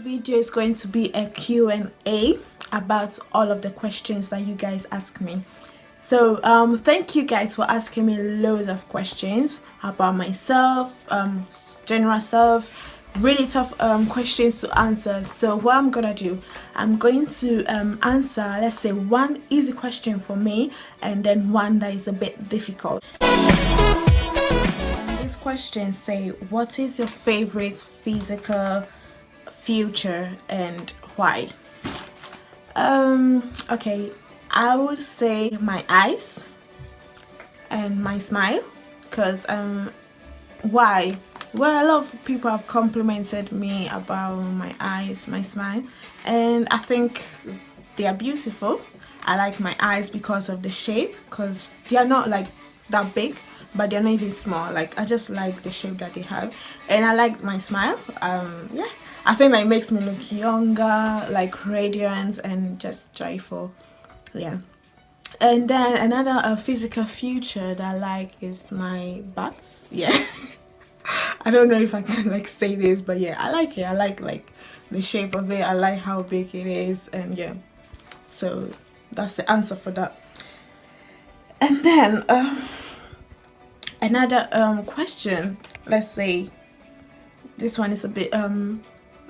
video is going to be a Q&A about all of the questions that you guys ask me. So thank you guys for asking me loads of questions about myself, general stuff, really tough questions to answer. So what I'm gonna do, I'm going to answer, let's say, one easy question for me and then one that is a bit difficult. These questions say, what is your favorite physical feature and why? Okay, I would say my eyes and my smile, because why? Well, a lot of people have complimented me about my eyes, my smile, and I think they are beautiful. I like my eyes because of the shape, because they are not like that big, but they're not even small. Like, I just like the shape that they have. And I like my smile. Yeah, I think that it makes me look younger, like radiant and just joyful. Yeah. And then another physical feature that I like is my butt. Yeah. I don't know if I can like say this, but yeah, I like it. I like the shape of it. I like how big it is, and yeah. So that's the answer for that. And then another question, let's say this one is a bit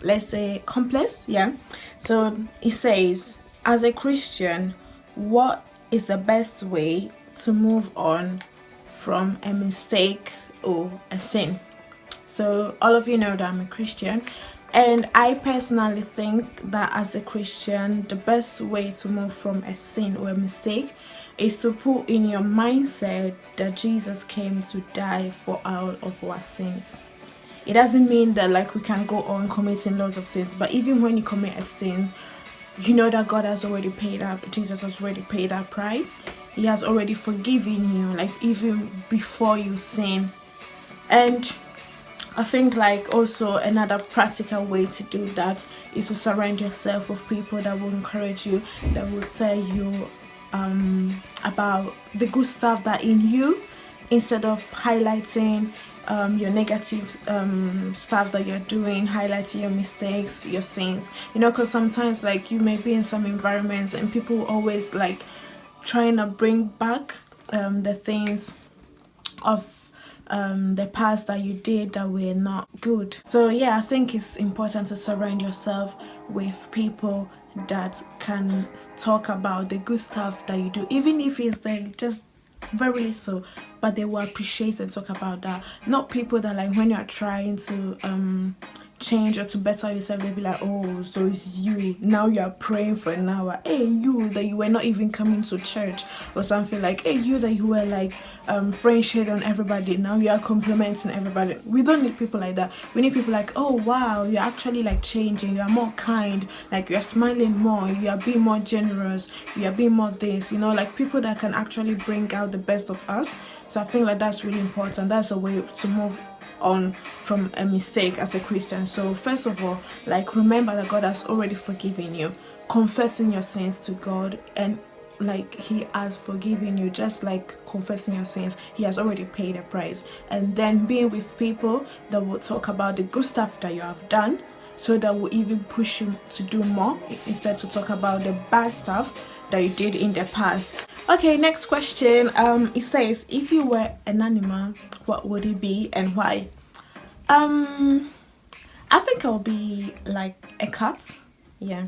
let's say complex. Yeah, so it says, as a Christian, what is the best way to move on from a mistake or a sin? So all of you know that I'm a Christian, and I personally think that as a Christian, the best way to move from a sin or a mistake is to put in your mindset that Jesus came to die for all of our sins. It doesn't mean that like we can go on committing lots of sins, but even when you commit a sin, you know that God has already paid up, Jesus has already paid that price. He has already forgiven you, like even before you sin. And I think like also another practical way to do that is to surround yourself with people that will encourage you, that will tell you about the good stuff that in you, instead of highlighting your negative stuff that you're doing, highlighting your mistakes, your sins, you know, because sometimes like you may be in some environments and people always like trying to bring back the things of the past that you did that were not good. So yeah, I think it's important to surround yourself with people that can talk about the good stuff that you do, even if it's like just very little, but they will appreciate and talk about that. Not people that like when you're trying to change or to better yourself, they'll be like, oh, so it's you now, you're praying for an hour. Hey, you that you were not even coming to church or something. Like, hey, you that you were like French shade on everybody, now you are complimenting everybody. We don't need people like that. We need people like, oh wow, you're actually like changing, you are more kind, like you're smiling more, you are being more generous, you are being more this, you know, like people that can actually bring out the best of us. So I think like that's really important. That's a way to move on from a mistake as a Christian. So first of all, like, remember that God has already forgiven you, confessing your sins to God, and like He has forgiven you, just like confessing your sins, He has already paid a price. And then being with people that will talk about the good stuff that you have done, so that will even push you to do more, instead to talk about the bad stuff that you did in the past. Okay, next question. It says, if you were an animal, what would it be and why? I think I'll be like a cat. Yeah,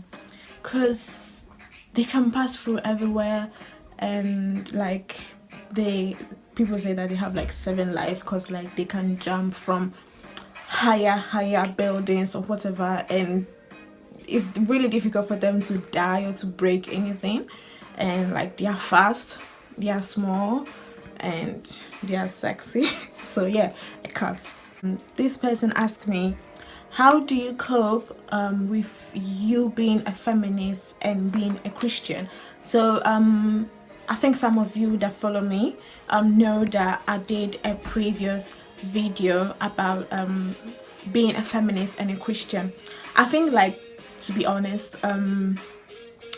because they can pass through everywhere, and like people say that they have like 7 lives, because like they can jump from higher buildings or whatever, and it's really difficult for them to die or to break anything. And like they are fast, they are small, and they are sexy. So yeah, a cat. This person asked me, how do you cope with you being a feminist and being a Christian? So I think some of you that follow me know that I did a previous video about being a feminist and a Christian. I think, like, to be honest,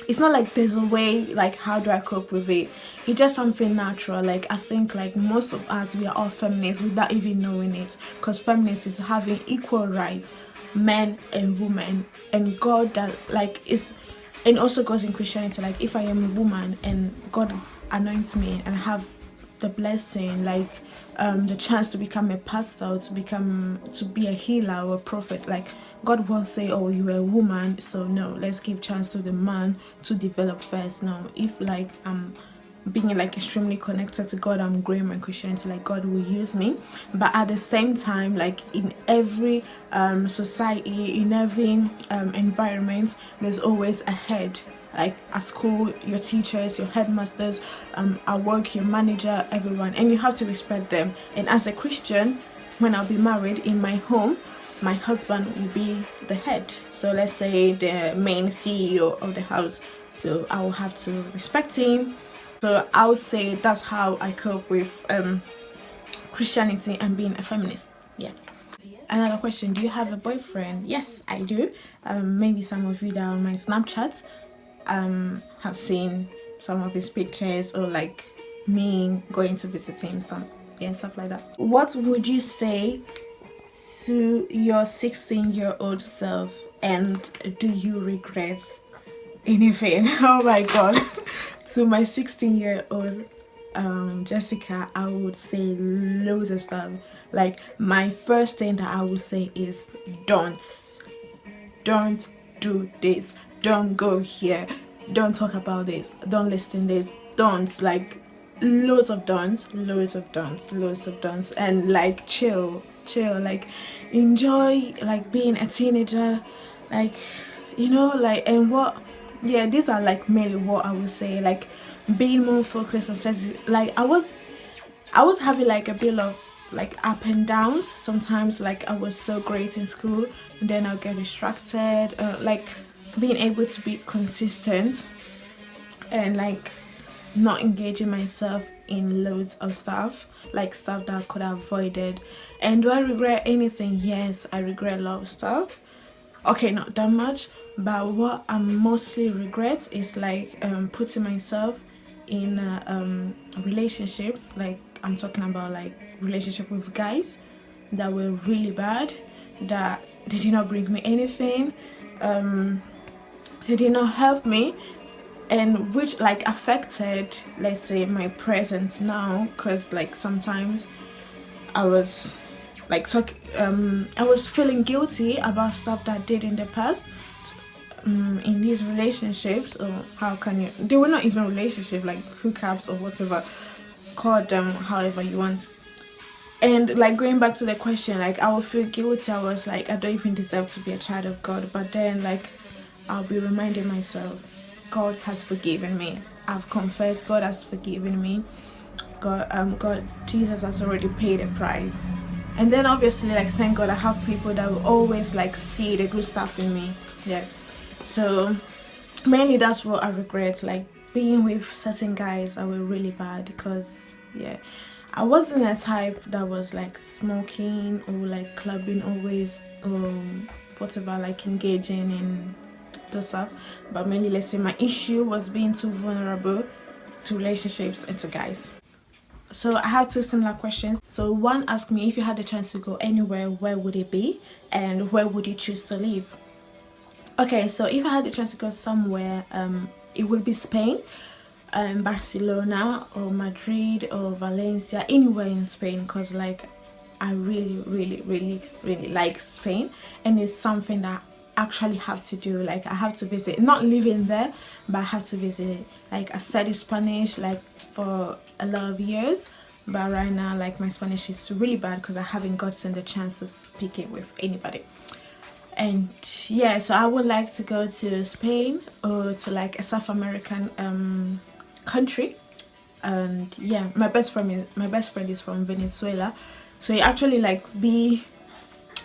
it's not like there's a way like how do I cope with it. It's just something natural. Like, I think like most of us, we are all feminists without even knowing it, because feminists is having equal rights men and women, and God that like is, and also goes in Christianity, like if I am a woman and God anoints me and I have the blessing, like the chance to become a pastor, to be a healer or a prophet, like God won't say, oh, you're a woman, so no, let's give chance to the man to develop first. No, if like being like extremely connected to God, I'm growing my Christianity, like God will use me. But at the same time, like in every society, in every environment, there's always a head. Like at school, your teachers, your headmasters, at work, your manager, everyone, and you have to respect them. And as a Christian, when I'll be married in my home, my husband will be the head. So let's say the main CEO of the house. So I will have to respect him. So I would say that's how I cope with Christianity and being a feminist. Yeah. Another question: do you have a boyfriend? Yes, I do. Maybe some of you that are on my Snapchat have seen some of his pictures, or like me going to visit him, stuff like that. What would you say to your 16-year-old self, and do you regret anything? Oh my god. To my 16-year-old Jessica, I would say loads of stuff. Like my first thing that I would say is don't do this, don't go here, don't talk about this, don't listen this, don't, like loads of don'ts, and like chill, like enjoy like being a teenager, like like, and what, yeah, these are like mainly what I would say, like being more focused on studies. Like I was having like a bit of like up and downs sometimes, like I was so great in school and then I'll get distracted, like being able to be consistent and like not engaging myself in loads of stuff, like stuff that I could have avoided. And do I regret anything? Yes, I regret a lot of stuff. Okay, not that much, but what I mostly regret is like putting myself in relationships, like I'm talking about like relationship with guys that were really bad, that they did not bring me anything, they did not help me, and which like affected, let's say, my present now, because like sometimes I was like I was feeling guilty about stuff that I did in the past, in these relationships, or how can you, they were not even relationship, like hookups or whatever, call them however you want. And like going back to the question, like I would feel guilty, I was like, I don't even deserve to be a child of God. But then like I'll be reminding myself, God has forgiven me, I've confessed, God has forgiven me, God, Jesus has already paid a price. And then obviously, like, thank God I have people that will always like see the good stuff in me. Yeah. So mainly that's what I regret, like being with certain guys that were really bad, because yeah, I wasn't a type that was like smoking or like clubbing always, or whatever, like engaging in those stuff. But mainly, let's say my issue was being too vulnerable to relationships and to guys. So I had two similar questions. So one asked me, if you had the chance to go anywhere, where would it be, and where would you choose to live? Okay, so if I had the chance to go somewhere, it would be Spain, Barcelona or Madrid or Valencia, anywhere in Spain, because like I really like Spain, and it's something that I actually have to do. Like I have to visit, not living there, but I have to visit it. Like I studied Spanish like for a lot of years, but right now like my Spanish is really bad because I haven't gotten the chance to speak it with anybody. And yeah, so I would like to go to Spain or to like a South American country. And yeah, my best friend is from Venezuela, so it actually like be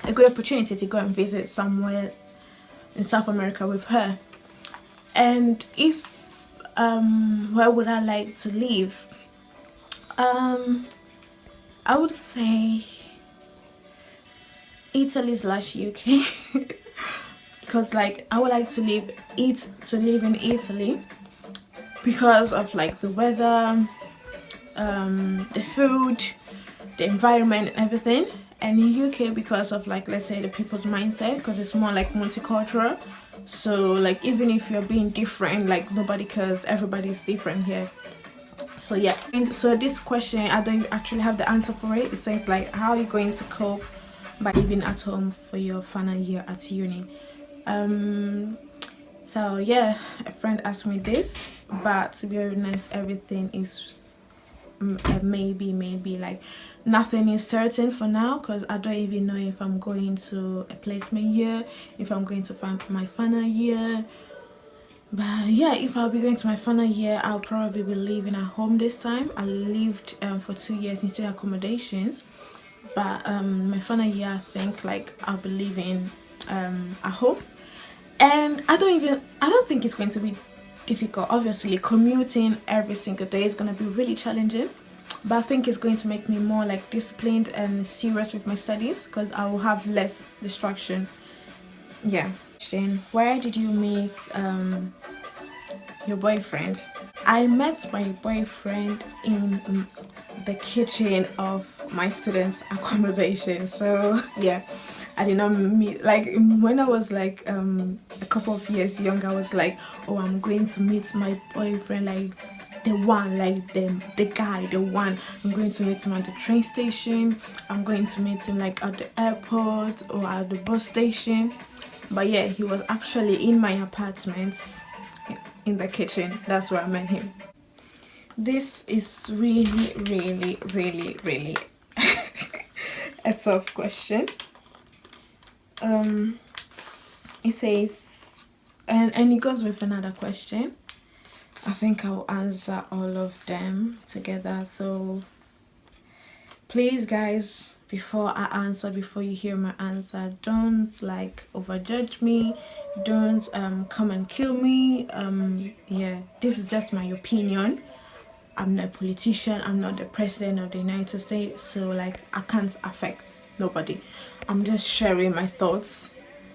a good opportunity to go and visit somewhere in South America with her. And if where would I like to live? I would say Italy/UK. Because like I would like to live in Italy because of like the weather, the food, the environment, everything. And in UK, because of like, let's say, the people's mindset, because it's more like multicultural, so like even if you're being different, like nobody cares, everybody's different here. So yeah, and so this question, I don't actually have the answer for it. It says like, how are you going to cope by living at home for your final year at uni? So yeah, a friend asked me this, but to be honest, everything is maybe like nothing is certain for now, because I don't even know if I'm going to a placement year, if I'm going to find my final year. But yeah, if I'll be going to my final year, I'll probably be living at home this time. I lived for 2 years in student accommodations, but my final year, I think like I'll be living at home. And I don't think it's going to be difficult. Obviously, commuting every single day is going to be really challenging, but I think it's going to make me more like disciplined and serious with my studies, because I will have less distraction. Yeah. Where did you meet your boyfriend? I met my boyfriend in the kitchen of my students' accommodation. So yeah, I did not meet, like when I was like a couple of years younger, I was like, oh, I'm going to meet my boyfriend, like the one, like the guy, the one. I'm going to meet him at the train station, I'm going to meet him like at the airport or at the bus station. But yeah, he was actually in my apartment in the kitchen. That's where I met him. This is really a tough question. It says, and it goes with another question. I think I'll answer all of them together. So please guys, before you hear my answer, don't like overjudge me, don't come and kill me. Yeah, this is just my opinion. I'm not a politician, I'm not the president of the United States, so like I can't affect nobody. I'm just sharing my thoughts.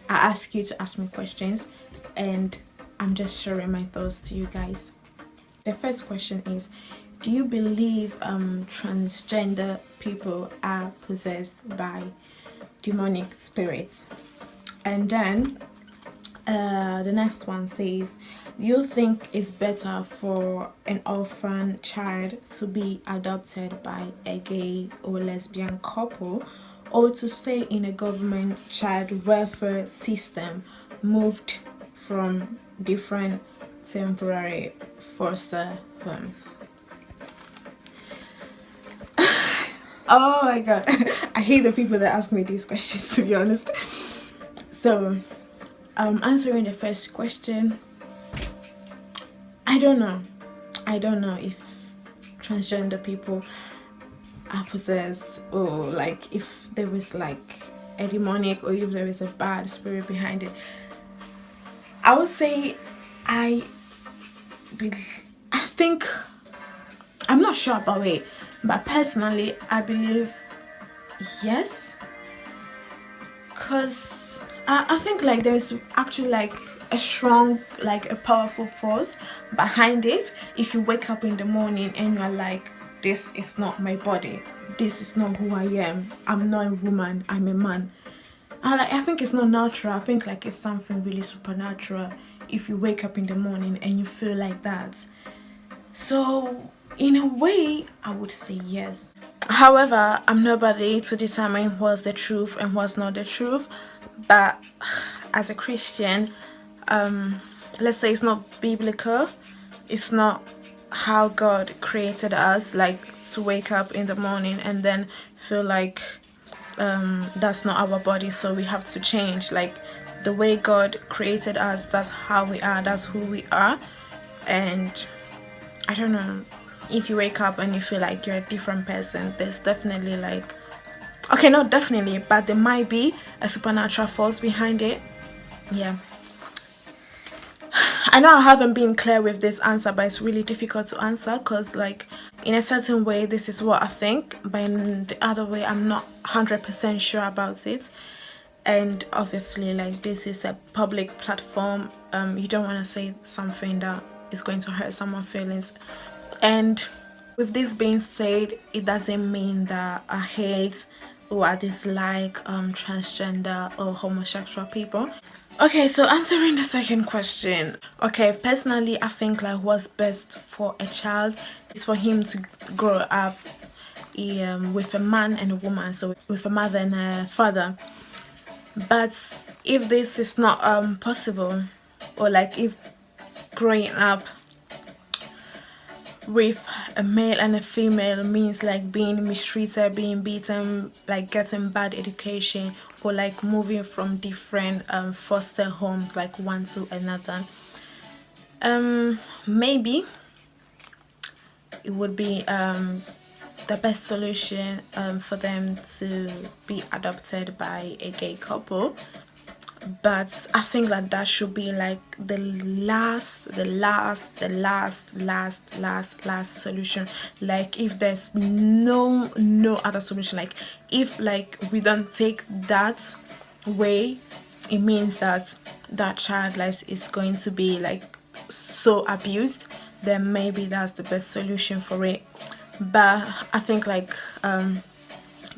I ask you to ask me questions, and I'm just sharing my thoughts to you guys. The first question is, do you believe transgender people are possessed by demonic spirits? And then the next one says, do you think it's better for an orphan child to be adopted by a gay or lesbian couple, or to stay in a government child welfare system moved from different temporary foster homes? Oh my god, I hate the people that ask me these questions, to be honest. So answering the first question, I don't know if transgender people are possessed, or like if there was like a demonic, or if there is a bad spirit behind it. I would say I think, I'm not sure about it, but personally I believe yes, because I think like there's actually like a strong, like a powerful force behind it. If you wake up in the morning and you're like, this is not my body, this is not who I am, I'm not a woman, I'm a man. I think it's not natural. I think like it's something really supernatural if you wake up in the morning and you feel like that. So in a way, I would say yes. However, I'm nobody to determine what's the truth and what's not the truth. But as a Christian, let's say it's not biblical, it's not how God created us, like to wake up in the morning and then feel like that's not our body, so we have to change. Like the way God created us, that's how we are, that's who we are. And I don't know, if you wake up and you feel like you're a different person, there's definitely like, okay, not definitely, but there might be a supernatural force behind it. Yeah, I know I haven't been clear with this answer, but it's really difficult to answer, because like in a certain way this is what I think, but in the other way I'm not 100% sure about it. And obviously like this is a public platform, you don't want to say something that is going to hurt someone's feelings. And with this being said, it doesn't mean that I hate who are dislike transgender or homosexual people. Okay, so answering the second question. Okay, personally I think like what's best for a child is for him to grow up with a man and a woman, so with a mother and a father. But if this is not possible, or like if growing up with a male and a female means like being mistreated, being beaten, like getting bad education, or like moving from different foster homes like one to another, maybe it would be the best solution for them to be adopted by a gay couple. But I think that that should be like the last solution. Like if there's no other solution, like if like we don't take that way, it means that that child like is going to be like so abused. Then maybe that's the best solution for it. But I think like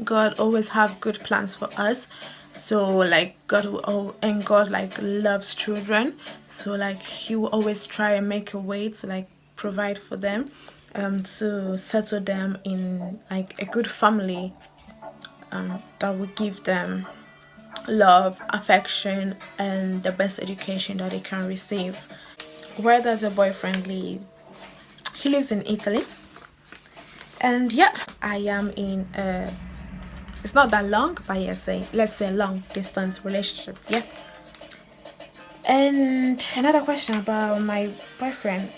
God always have good plans for us. So like God will, and God like loves children, so like he will always try and make a way to like provide for them, to settle them in like a good family that will give them love, affection, and the best education that they can receive. Where does your boyfriend live? He lives in Italy. And yeah, I am in a, it's not that long, but let's say long distance relationship. Yeah. And another question about my boyfriend.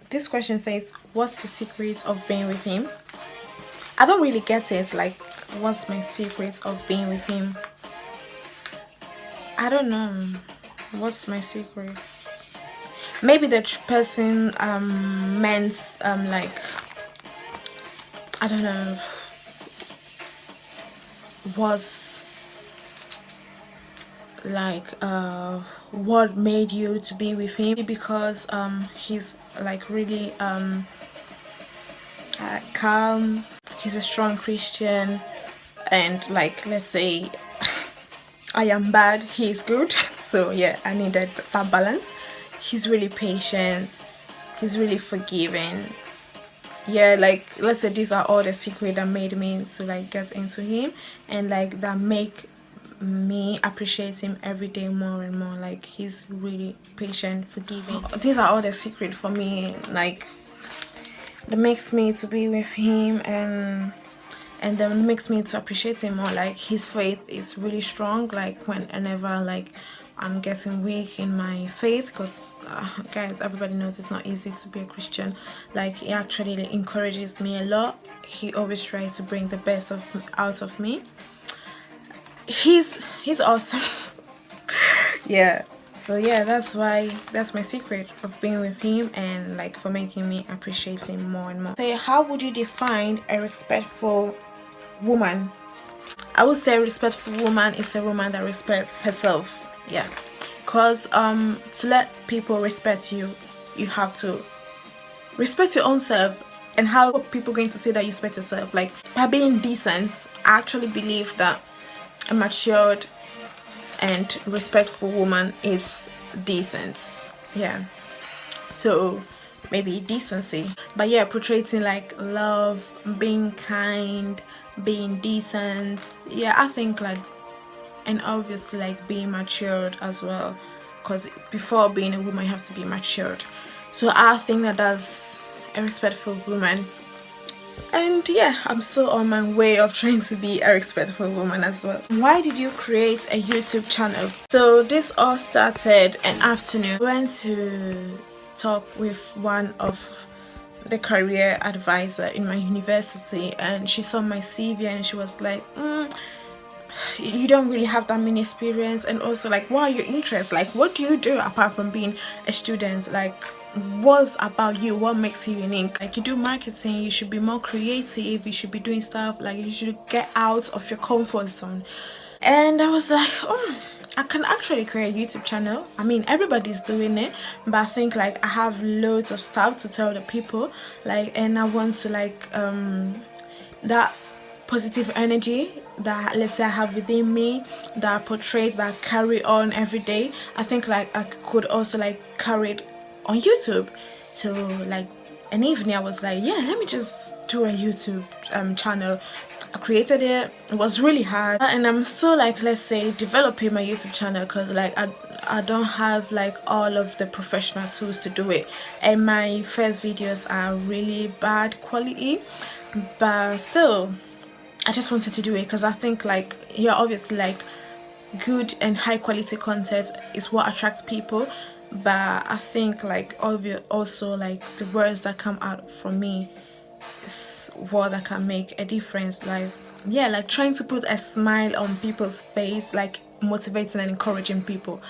This question says, what's the secret of being with him? I don't really get it. Like, what's my secret of being with him? I don't know. What's my secret? Maybe the person meant like, I don't know, was like what made you to be with him, because he's like really calm, he's a strong Christian, and like let's say I am bad, he's good. So yeah, I needed that balance. He's really patient, he's really forgiving. Yeah, like let's say these are all the secret that made me to like get into him, and like that make me appreciate him every day more and more. Like he's really patient, forgiving. These are all the secret for me, like that makes me to be with him, and then makes me to appreciate him more. Like his faith is really strong, like whenever like I'm getting weak in my faith, because guys, everybody knows it's not easy to be a Christian. Like he actually encourages me a lot. He always tries to bring the best out of me. He's awesome. Yeah, so yeah, that's my secret of being with him, and like for making me appreciate him more and more. So how would you define a respectful woman? I would say a respectful woman is a woman that respects herself. Yeah, because to let people respect you, you have to respect your own self. And how are people going to say that you respect yourself? Like by being decent. I actually believe that a matured and respectful woman is decent. Yeah, so maybe decency. But yeah, portraying like love, being kind, being decent. Yeah, I think like, and obviously like being matured as well, because before being a woman you have to be matured. So I think that that's a respectful woman. And yeah, I'm still on my way of trying to be a respectful woman as well. Why did you create a YouTube channel? So this all started an afternoon. I went to talk with one of the career advisor in my university, and she saw my CV and she was like, you don't really have that many experience, and also like what are your interests, like what do you do apart from being a student, like what's about you, what makes you unique? Like you do marketing, you should be more creative, you should be doing stuff, like you should get out of your comfort zone. And I was like, oh, I can actually create a YouTube channel. I mean, everybody's doing it, but I think like I have loads of stuff to tell the people, like, and I want to like that positive energy that, let's say, I have within me, that I portray, that I carry on every day. I think like I could also like carry it on YouTube. So like an evening I was like, yeah, let me just do a YouTube channel. I created it. It was really hard, and I'm still like, let's say, developing my YouTube channel, because like I don't have like all of the professional tools to do it, and my first videos are really bad quality, but still I just wanted to do it because I think like, yeah, obviously like good and high quality content is what attracts people, but I think like also like the words that come out from me is what that can make a difference. Like, yeah, like trying to put a smile on people's face, like motivating and encouraging people.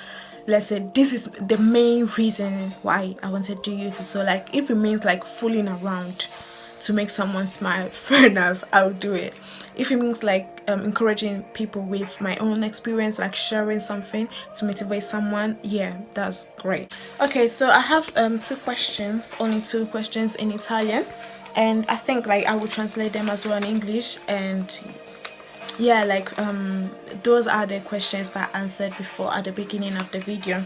Let's say this is the main reason why I wanted to do YouTube. So like if it means like fooling around to make someone smile, fair enough, I'll do it. If it means like encouraging people with my own experience, like sharing something to motivate someone, yeah, that's great. Okay, so I have two questions, only two questions in Italian, and I think like I will translate them as well in English. And yeah, like those are the questions that I answered before at the beginning of the video.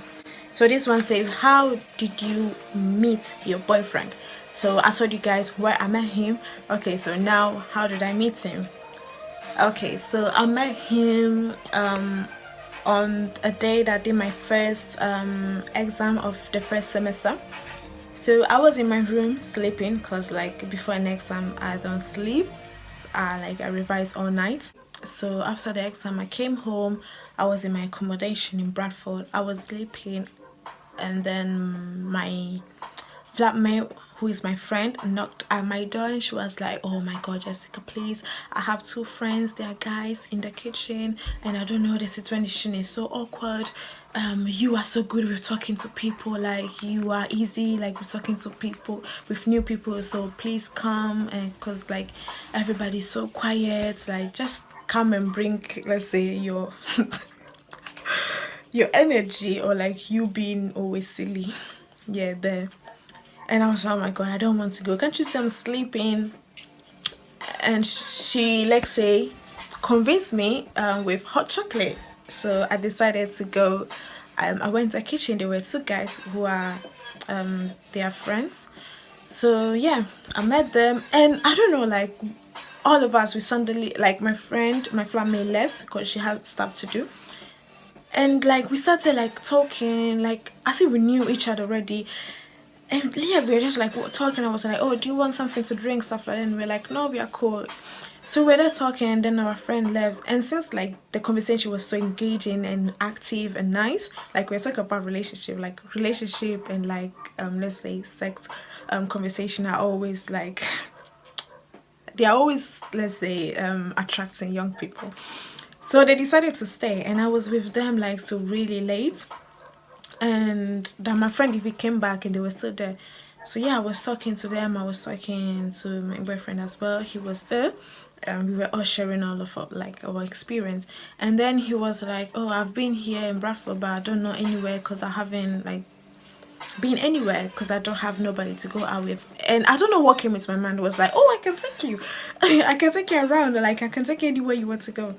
So this one says, how did you meet your boyfriend? So I told you guys where I met him. Okay, so now how did I meet him? Okay, so I met him on a day that I did my first exam of the first semester. So I was in my room sleeping, because like before an exam I don't sleep. I revise all night. So after the exam I came home. I was in my accommodation in Bradford. I was sleeping, and then my flatmate, who is my friend, knocked at my door, and she was like, oh my god, Jessica, please, I have two friends, they are guys in the kitchen, and I don't know, the situation is so awkward. You are so good with talking to people, like you are easy like with talking to people, with new people, so please come. And because like everybody's so quiet, like just come and bring, let's say, your your energy, or like you being always silly, yeah, there. And I was like, oh my god, I don't want to go, can't you see I'm sleeping? And she, let's say, convinced me with hot chocolate. So I decided to go. I went to the kitchen. There were two guys who are they are friends. So yeah, I met them, and I don't know, like all of us, we suddenly, like my friend, my flatmate left because she had stuff to do, and like we started like talking, like I think we knew each other already. And yeah, we were just like talking. I was like, oh, do you want something to drink, stuff like that? And we're like, no, we are cool. So we're there talking, and then our friend left. And since like the conversation was so engaging and active and nice, like we're talking about relationship and like let's say sex conversation are always like they are always, let's say, attracting young people. So they decided to stay, and I was with them like till really late. And then my friend even came back, and they were still there. So yeah, I was talking to them. I was talking to my boyfriend as well. He was there, and we were all sharing all of our experience. And then he was like, oh, I've been here in Bradford, but I don't know anywhere, because I haven't like been anywhere, because I don't have nobody to go out with. And I don't know what came into my mind. It was like, oh, I can take you I can take you around, like I can take you anywhere you want to go.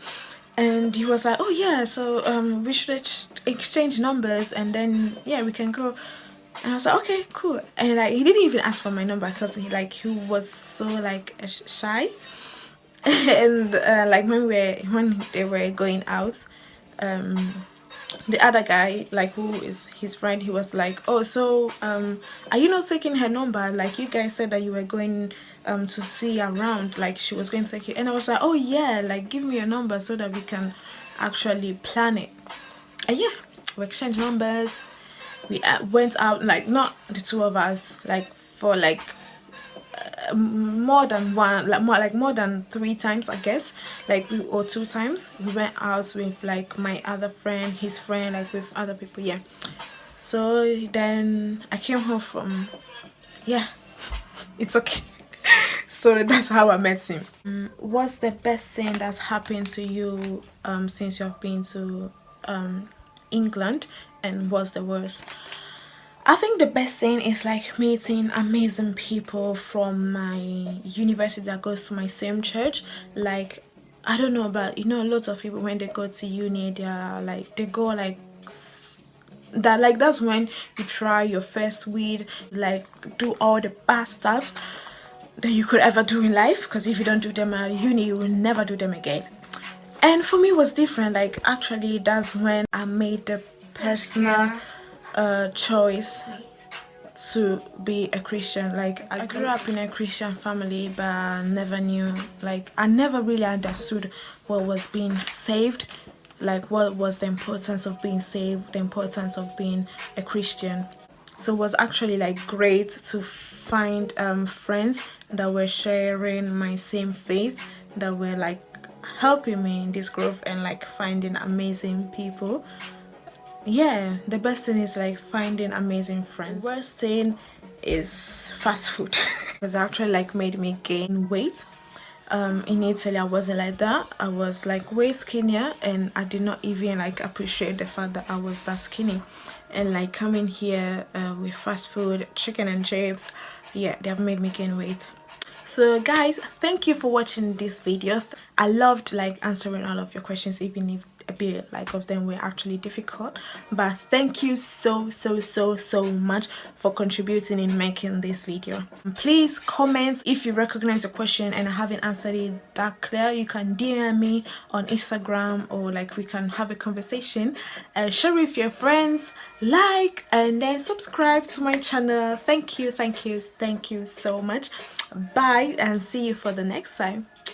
And he was like, oh yeah, so we should exchange numbers, and then yeah, we can go. And I was like, okay, cool. And like he didn't even ask for my number, because he was so like shy. And like when they were going out, the other guy, like who is his friend, he was like, oh, so are you not taking her number? Like you guys said that you were going to see around, like she was going to take it. And I was like, oh yeah, like give me your number so that we can actually plan it. And yeah, we exchanged numbers. We went out, like not the two of us, like for like more than one, like more than 3 times, I guess, like or 2 times. We went out with like my other friend, his friend, like with other people, yeah. So then I came home from, yeah, it's okay. So that's how I met him. What's the best thing that's happened to you since you've been to England, and what's the worst? I think the best thing is like meeting amazing people from my university that goes to my same church. Like I don't know, but you know, lots of people when they go to uni, they are like, they go like that, like that's when you try your first weed, like do all the bad stuff that you could ever do in life, because if you don't do them at uni, you will never do them again. And for me it was different. Like actually that's when I made the personal choice to be a Christian. Like I grew up in a Christian family, but I never knew, like I never really understood what was being saved, like what was the importance of being saved, the importance of being a Christian. So it was actually like great to find friends that were sharing my same faith, that were like helping me in this growth, and like finding amazing people. Yeah, the best thing is like finding amazing friends. The worst thing is fast food because it actually like made me gain weight. In Italy I wasn't like that. I was like way skinnier, and I did not even like appreciate the fact that I was that skinny. And like coming here with fast food, chicken and chips, yeah, they have made me gain weight. So guys, thank you for watching this video. I loved like answering all of your questions, even if a bit like of them were actually difficult, but thank you so much for contributing in making this video. Please comment if you recognize the question and I haven't answered it that clear. You can DM me on Instagram, or like we can have a conversation, and share with your friends, like, and then subscribe to my channel. Thank you so much. Bye, and see you for the next time.